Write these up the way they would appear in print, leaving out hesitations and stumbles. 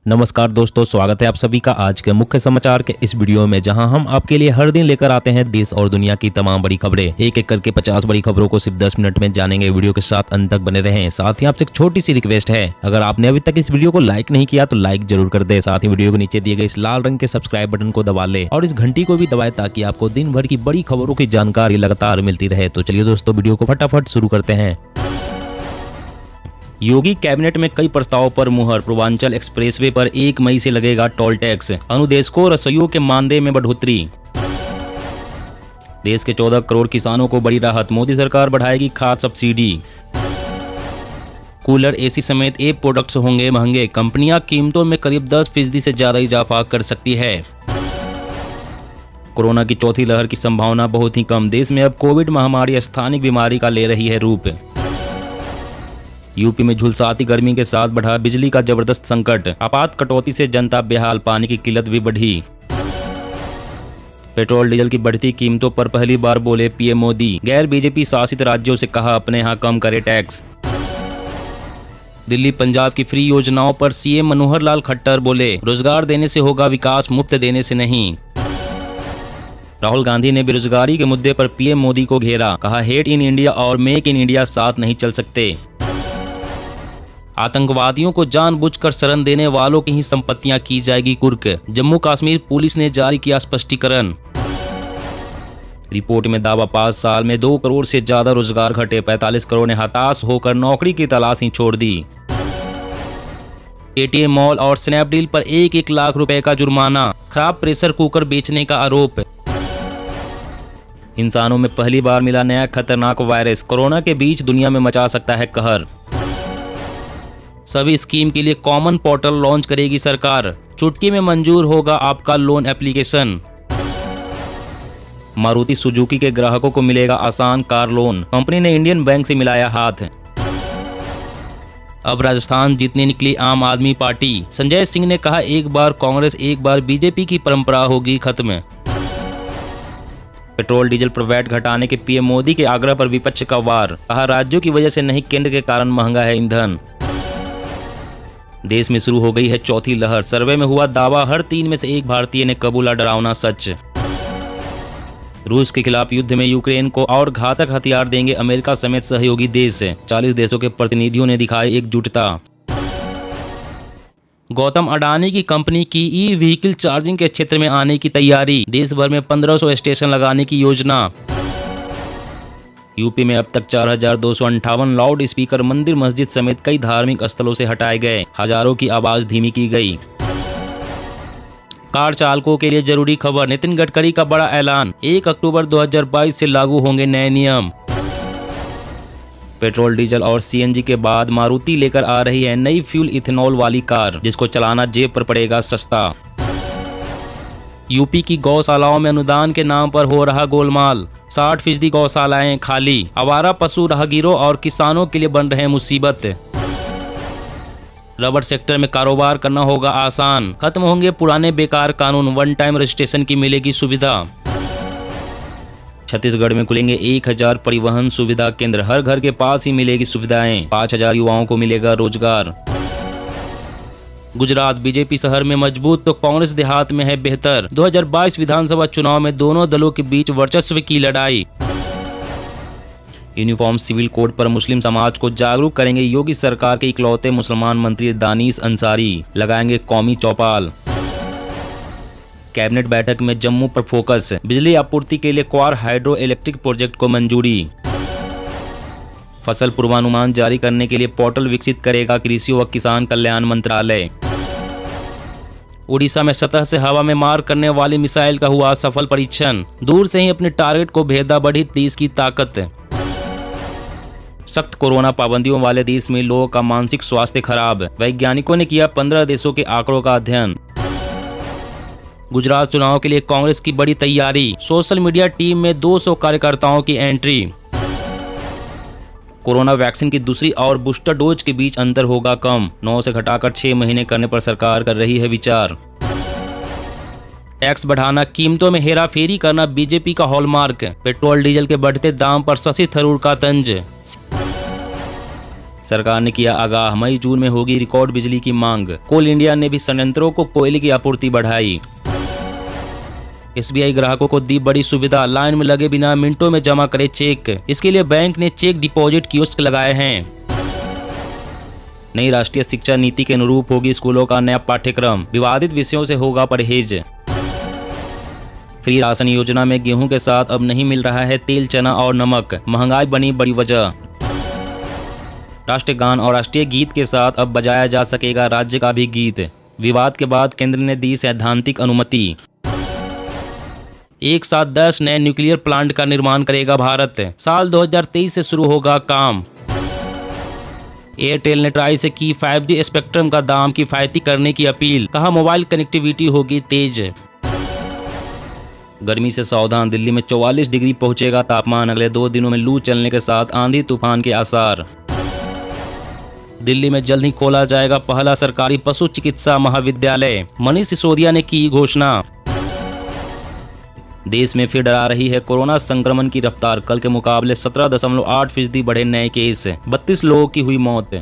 नमस्कार दोस्तों, स्वागत है आप सभी का आज के मुख्य समाचार के इस वीडियो में, जहां हम आपके लिए हर दिन लेकर आते हैं देश और दुनिया की तमाम बड़ी खबरें। एक एक करके 50 बड़ी खबरों को सिर्फ 10 मिनट में जानेंगे। वीडियो के साथ अंत तक बने रहें। साथ ही आपसे एक छोटी सी रिक्वेस्ट है, अगर आपने अभी तक इस वीडियो को लाइक नहीं किया तो लाइक जरूर कर दे। साथ ही वीडियो के नीचे दिए गए इस लाल रंग के सब्सक्राइब बटन को दबा ले और इस घंटी को भी दबाए ताकि आपको दिन भर की बड़ी खबरों की जानकारी लगातार मिलती रहे। तो चलिए दोस्तों, वीडियो को फटाफट शुरू करते हैं। योगी कैबिनेट में कई प्रस्तावों पर मुहर। पूर्वांचल एक्सप्रेसवे पर 1 मई से लगेगा टोल टैक्स। अनुदेशकों रसोइयों के मानदेय में बढ़ोतरी। देश के 14 करोड़ किसानों को बड़ी राहत। मोदी सरकार बढ़ाएगी खाद सब्सिडी। कूलर, एसी समेत ए प्रोडक्ट्स होंगे महंगे। कंपनियां कीमतों में करीब 10% से ज्यादा इजाफा कर सकती है। कोरोना की चौथी लहर की संभावना बहुत ही कम। देश में अब कोविड महामारी स्थानिक बीमारी का ले रही है रूप। यूपी में झुलसाती गर्मी के साथ बढ़ा बिजली का जबरदस्त संकट। आपात कटौती से जनता बेहाल, पानी की किल्लत भी बढ़ी। पेट्रोल डीजल की बढ़ती कीमतों पर पहली बार बोले पीएम मोदी। गैर बीजेपी शासित राज्यों से कहा अपने यहाँ कम करे टैक्स। दिल्ली पंजाब की फ्री योजनाओं पर सीएम मनोहर लाल खट्टर बोले, रोजगार देने से होगा विकास, मुफ्त देने से नहीं। राहुल गांधी ने बेरोजगारी के मुद्दे पर पीएम मोदी को घेरा। कहा हेट इन इंडिया और मेक इन इंडिया साथ नहीं चल सकते। आतंकवादियों को जानबूझकर शरण देने वालों की ही संपत्तियां की जाएगी कुर्क। जम्मू कश्मीर पुलिस ने जारी किया स्पष्टीकरण। रिपोर्ट में दावा 5 साल में 2 करोड़ से ज्यादा रोजगार घटे। 45 करोड़ ने हताश होकर नौकरी की तलाश ही छोड़ दी। पेटीएम मॉल और स्नैपडील पर 1-1 लाख रुपए का जुर्माना। खराब प्रेशर कुकर बेचने का आरोप। इंसानों में पहली बार मिला नया खतरनाक वायरस। कोरोना के बीच दुनिया में मचा सकता है कहर। सभी स्कीम के लिए कॉमन पोर्टल लॉन्च करेगी सरकार। चुटकी में मंजूर होगा आपका लोन एप्लीकेशन। मारुति सुजुकी के ग्राहकों को मिलेगा आसान कार लोन। कंपनी ने इंडियन बैंक से मिलाया हाथ। अब राजस्थान जीतने निकली आम आदमी पार्टी। संजय सिंह ने कहा, एक बार कांग्रेस एक बार बीजेपी की परंपरा होगी खत्म। पेट्रोल डीजल पर वैट घटाने के पीएम मोदी के आग्रह पर विपक्ष का वार। कहा राज्यों की वजह से नहीं, केंद्र के कारण महंगा है ईंधन। देश में शुरू हो गई है चौथी लहर। सर्वे में हुआ दावा, हर 3 में से 1 भारतीय ने कबूला डरावना सच। रूस के खिलाफ युद्ध में यूक्रेन को और घातक हथियार देंगे अमेरिका समेत सहयोगी देश। 40 देशों के प्रतिनिधियों ने दिखाई एकजुटता। गौतम अडानी की कंपनी की ई व्हीकल चार्जिंग के क्षेत्र में आने की तैयारी। देश भर में 1500 स्टेशन लगाने की योजना। यूपी में अब तक 4258 लाउड स्पीकर मंदिर मस्जिद समेत कई धार्मिक स्थलों से हटाए गए। हजारों की आवाज धीमी की गई। कार चालकों के लिए जरूरी खबर। नितिन गडकरी का बड़ा ऐलान। 1 अक्टूबर 2022 से लागू होंगे नए नियम। पेट्रोल डीजल और सीएनजी के बाद मारुति लेकर आ रही है नई फ्यूल इथेनॉल वाली कार, जिसको चलाना जेब पर पड़ेगा सस्ता। यूपी की गौशालाओं में अनुदान के नाम पर हो रहा गोलमाल। 60% गौशालाएं खाली। आवारा पशु राहगीरों और किसानों के लिए बन रहे मुसीबत। रबर सेक्टर में कारोबार करना होगा आसान। खत्म होंगे पुराने बेकार कानून। 1 टाइम रजिस्ट्रेशन की मिलेगी सुविधा। छत्तीसगढ़ में खुलेंगे 1000 परिवहन सुविधा केंद्र। हर घर के पास ही मिलेगी सुविधाएं। 5000 युवाओं को मिलेगा रोजगार। गुजरात, बीजेपी शहर में मजबूत तो कांग्रेस देहात में है बेहतर। 2022 विधानसभा चुनाव में दोनों दलों के बीच वर्चस्व की लड़ाई। यूनिफॉर्म सिविल कोड पर मुस्लिम समाज को जागरूक करेंगे योगी सरकार के इकलौते मुसलमान मंत्री दानिश अंसारी। लगाएंगे कौमी चौपाल। कैबिनेट बैठक में जम्मू पर फोकस। बिजली आपूर्ति के लिए क्वार हाइड्रो इलेक्ट्रिक प्रोजेक्ट को मंजूरी। फसल पूर्वानुमान जारी करने के लिए पोर्टल विकसित करेगा कृषि व किसान कल्याण मंत्रालय। उड़ीसा में सतह से हवा में मार करने वाली मिसाइल का हुआ सफल परीक्षण। दूर से ही अपने टारगेट को भेदा, बढ़ी देश की ताकत। सख्त कोरोना पाबंदियों वाले देश में लोगों का मानसिक स्वास्थ्य खराब। वैज्ञानिकों ने किया 15 देशों के आंकड़ों का अध्ययन। गुजरात चुनाव के लिए कांग्रेस की बड़ी तैयारी। सोशल मीडिया टीम में 200 कार्यकर्ताओं की एंट्री। कोरोना वैक्सीन की दूसरी और बूस्टर डोज के बीच अंतर होगा कम। 9 से घटाकर 6 महीने करने पर सरकार कर रही है विचार। टैक्स बढ़ाना, कीमतों में हेराफेरी करना बीजेपी का हॉलमार्क। पेट्रोल डीजल के बढ़ते दाम पर शशि थरूर का तंज। सरकार ने किया आगाह, मई जून में होगी रिकॉर्ड बिजली की मांग। कोल इंडिया ने भी संयंत्रों को कोयले की आपूर्ति बढ़ाई। SBI ग्राहकों को दी बड़ी सुविधा, लाइन में लगे बिना मिनटों में जमा करे चेक। इसके लिए बैंक ने चेक डिपॉजिट कियोस्क लगाए हैं। नई राष्ट्रीय शिक्षा नीति के अनुरूप होगी स्कूलों का नया पाठ्यक्रम, विवादित विषयों से होगा परहेज। फ्री राशन योजना में गेहूं के साथ अब नहीं मिल रहा है तेल, चना और नमक, महंगाई बनी बड़ी वजह। राष्ट्रीय गान और राष्ट्रीय गीत के साथ अब बजाया जा सकेगा राज्य का भी गीत, विवाद के बाद केंद्र ने दी सैद्धांतिक अनुमति। एक साथ 10 नए न्यूक्लियर प्लांट का निर्माण करेगा भारत, साल 2023 से शुरू होगा काम। एयरटेल ने ट्राई से की 5G स्पेक्ट्रम का दाम किफायती करने की अपील, कहा मोबाइल कनेक्टिविटी होगी तेज। गर्मी से सावधान, दिल्ली में 44 डिग्री पहुंचेगा तापमान, अगले 2 दिनों में लू चलने के साथ आंधी तूफान के आसार। दिल्ली में जल्द ही खोला जाएगा पहला सरकारी पशु चिकित्सा महाविद्यालय, मनीष सिसोदिया ने की घोषणा। देश में फिर डरा रही है कोरोना संक्रमण की रफ्तार, कल के मुकाबले 17.8% बढ़े नए केस, 32 लोगों की हुई मौत।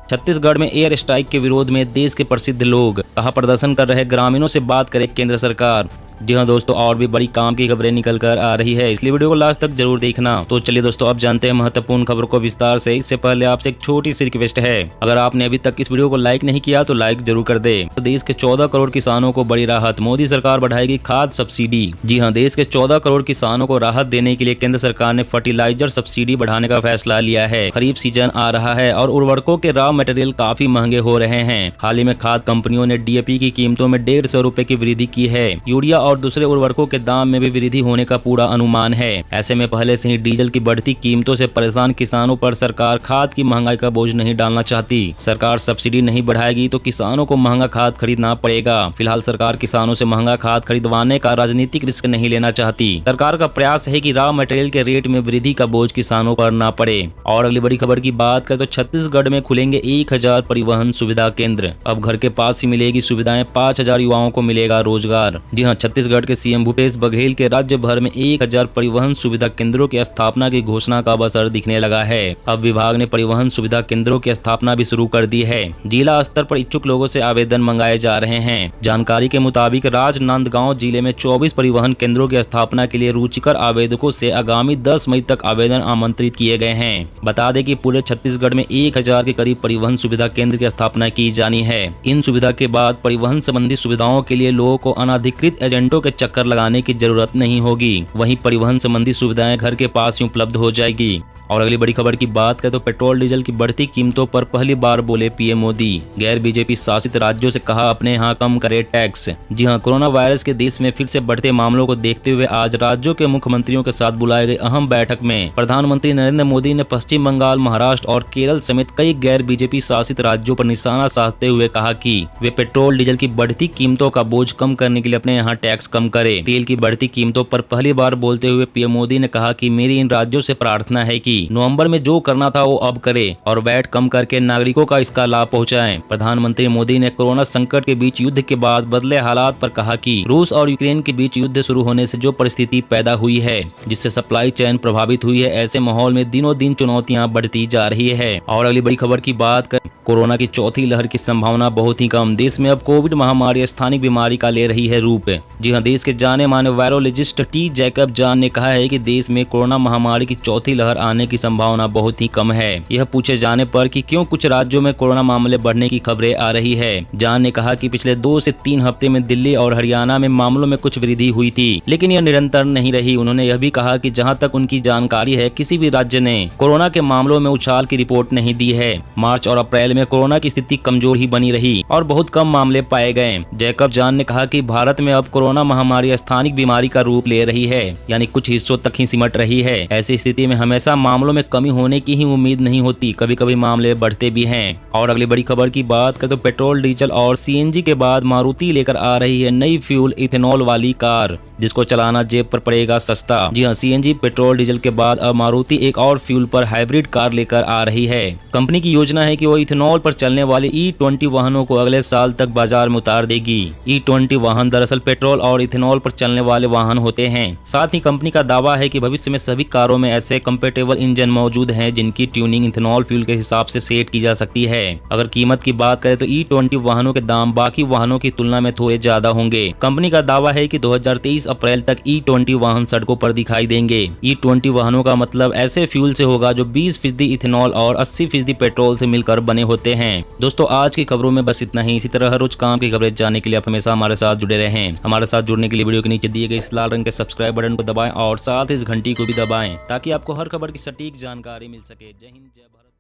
छत्तीसगढ़ में एयर स्ट्राइक के विरोध में देश के प्रसिद्ध लोग, कहा प्रदर्शन कर रहे ग्रामीणों से बात करे केंद्र सरकार। जी हाँ दोस्तों, और भी बड़ी काम की खबरें निकल कर आ रही है, इसलिए वीडियो को लास्ट तक जरूर देखना। तो चलिए दोस्तों, अब जानते हैं महत्वपूर्ण खबरों को विस्तार से। इससे पहले आपसे एक छोटी सी रिक्वेस्ट है, अगर आपने अभी तक इस वीडियो को लाइक नहीं किया तो लाइक जरूर कर दे। तो देश के 14 करोड़ किसानों को बड़ी राहत, मोदी सरकार बढ़ाएगी खाद सब्सिडी। जी हाँ, देश के 14 करोड़ किसानों को राहत देने के लिए केंद्र सरकार ने फर्टिलाइजर सब्सिडी बढ़ाने का फैसला लिया है। खरीफ सीजन आ रहा है और उर्वरकों के रॉ मटेरियल काफी महंगे हो रहे हैं। हाल ही में खाद कंपनियों ने DAP की कीमतों में 150 रुपए की वृद्धि की है। यूरिया और दूसरे उर्वरकों के दाम में भी वृद्धि होने का पूरा अनुमान है। ऐसे में पहले से ही डीजल की बढ़ती कीमतों से परेशान किसानों पर सरकार खाद की महंगाई का बोझ नहीं डालना चाहती। सरकार सब्सिडी नहीं बढ़ाएगी तो किसानों को महंगा खाद खरीदना पड़ेगा। फिलहाल सरकार किसानों से महंगा खाद खरीदवाने का राजनीतिक रिस्क नहीं लेना चाहती। सरकार का प्रयास है कि रॉ मटेरियल के रेट में वृद्धि का बोझ किसानों पर न पड़े। और अगली बड़ी खबर की बात करें तो छत्तीसगढ़ में खुलेंगे 1000 परिवहन सुविधा केंद्र, अब घर के पास ही मिलेगी सुविधाएं, 5000 युवाओं को मिलेगा रोजगार। जी हाँ, छत्तीसगढ़ के CM भूपेश बघेल के राज्य भर में 1000 परिवहन सुविधा केंद्रों की स्थापना की घोषणा का असर दिखने लगा है। अब विभाग ने परिवहन सुविधा केंद्रों की स्थापना भी शुरू कर दी है। जिला स्तर पर इच्छुक लोगों से आवेदन मंगाए जा रहे हैं। जानकारी के मुताबिक राजनांदगांव जिले में 24 परिवहन केंद्रों की स्थापना के लिए रुचिकर आवेदकों से आगामी 10 मई तक आवेदन आमंत्रित किए गए हैं। बता दें कि पूरे छत्तीसगढ़ में 1000 के करीब परिवहन सुविधा केंद्र की स्थापना की जानी है। इन सुविधा के बाद परिवहन संबंधी सुविधाओं के लिए लोगों को अनाधिकृत एजेंटों के चक्कर लगाने की जरूरत नहीं होगी। वहीं परिवहन संबंधी सुविधाएं घर के पास ही उपलब्ध हो जाएगी। और अगली बड़ी खबर की बात करें तो पेट्रोल डीजल की बढ़ती कीमतों पर पहली बार बोले PM मोदी, गैर BJP शासित राज्यों से कहा अपने यहाँ कम करे टैक्स। जी हाँ, कोरोना वायरस के देश में फिर से बढ़ते मामलों को देखते हुए आज राज्यों के मुख्यमंत्रियों के साथ बुलाए गए अहम बैठक में प्रधानमंत्री नरेंद्र मोदी ने पश्चिम बंगाल, महाराष्ट्र और केरल समेत कई गैर BJP शासित राज्यों पर निशाना साधते हुए कहा कि वे पेट्रोल डीजल की बढ़ती कीमतों का बोझ कम करने के लिए अपने यहाँ टैक्स कम करे। तेल की बढ़ती कीमतों पर पहली बार बोलते हुए PM मोदी ने कहा कि मेरी इन राज्यों से प्रार्थना है कि नवंबर में जो करना था वो अब करे और वैट कम करके नागरिकों का इसका लाभ पहुंचाएं। प्रधानमंत्री मोदी ने कोरोना संकट के बीच युद्ध के बाद बदले हालात पर कहा कि रूस और यूक्रेन के बीच युद्ध शुरू होने से जो परिस्थिति पैदा हुई है, जिससे सप्लाई चेन प्रभावित हुई है, ऐसे माहौल में दिनों दिन चुनौतियां बढ़ती जा रही है। और अगली बड़ी खबर की बात करें, कोरोना की चौथी लहर की संभावना बहुत ही कम। देश में अब कोविड महामारी स्थानिक बीमारी का ले रही है रूप। जी हाँ, देश के जाने माने वायरोलॉजिस्ट T. जैकब जॉन ने कहा है कि देश में कोरोना महामारी की चौथी लहर आने की संभावना बहुत ही कम है। यह पूछे जाने पर कि क्यों कुछ राज्यों में कोरोना मामले बढ़ने की खबरें आ रही है, जॉन ने कहा कि पिछले 2 से 3 हफ्ते में दिल्ली और हरियाणा में मामलों में कुछ वृद्धि हुई थी, लेकिन यह निरंतर नहीं रही। उन्होंने यह भी कहा कि जहां तक उनकी जानकारी है, किसी भी राज्य ने कोरोना के मामलों में उछाल की रिपोर्ट नहीं दी है। मार्च और अप्रैल में कोरोना की स्थिति कमजोर ही बनी रही और बहुत कम मामले पाए गए। जैकब जॉन ने कहा कि भारत में अब कोरोना महामारी स्थानिक बीमारी का रूप ले रही है, यानी कुछ हिस्सों तक ही सिमट रही है। ऐसी स्थिति में हमेशा मामलों में कमी होने की ही उम्मीद नहीं होती, कभी कभी मामले बढ़ते भी हैं। और अगली बड़ी खबर की बात करें तो पेट्रोल, डीजल और CNG के बाद मारुति लेकर आ रही है नई फ्यूल इथेनॉल वाली कार, जिसको चलाना जेब पर पड़ेगा सस्ता। जी हाँ, CNG पेट्रोल डीजल के बाद अब मारुति एक और फ्यूल पर हाइब्रिड कार लेकर आ रही है। कंपनी की योजना है कि वो इथेनॉल पर चलने वाले E20 वाहनों को अगले साल तक बाजार में उतार देगी। E20 वाहन दरअसल पेट्रोल और इथेनॉल पर चलने वाले वाहन होते हैं। साथ ही कंपनी का दावा है कि भविष्य में सभी कारों में ऐसे कंपैटिबल इंजन मौजूद हैं जिनकी ट्यूनिंग इथेनॉल फ्यूल के हिसाब से सेट की जा सकती है। अगर कीमत की बात करें तो E20 वाहनों के दाम बाकी वाहनों की तुलना में थोड़े ज्यादा होंगे। कंपनी का दावा है कि 2023 अप्रैल तक E20 वाहन सड़कों पर दिखाई देंगे। E20 वाहनों का मतलब ऐसे फ्यूल से होगा जो 20% इथेनॉल और 80% पेट्रोल से मिलकर बने होते हैं। दोस्तों आज की खबरों में बस इतना ही। इसी तरह हर रोज काम की खबरें जानने के लिए आप हमेशा हमारे साथ जुड़े रहें। हमारे साथ जुड़ने के लिए वीडियो के नीचे दिए गए इस लाल रंग के सब्सक्राइब बटन को दबाएं और साथ इस घंटी को भी दबाएं ताकि आपको हर खबर की सटीक जानकारी मिल सके। जय हिंद, जय भारत।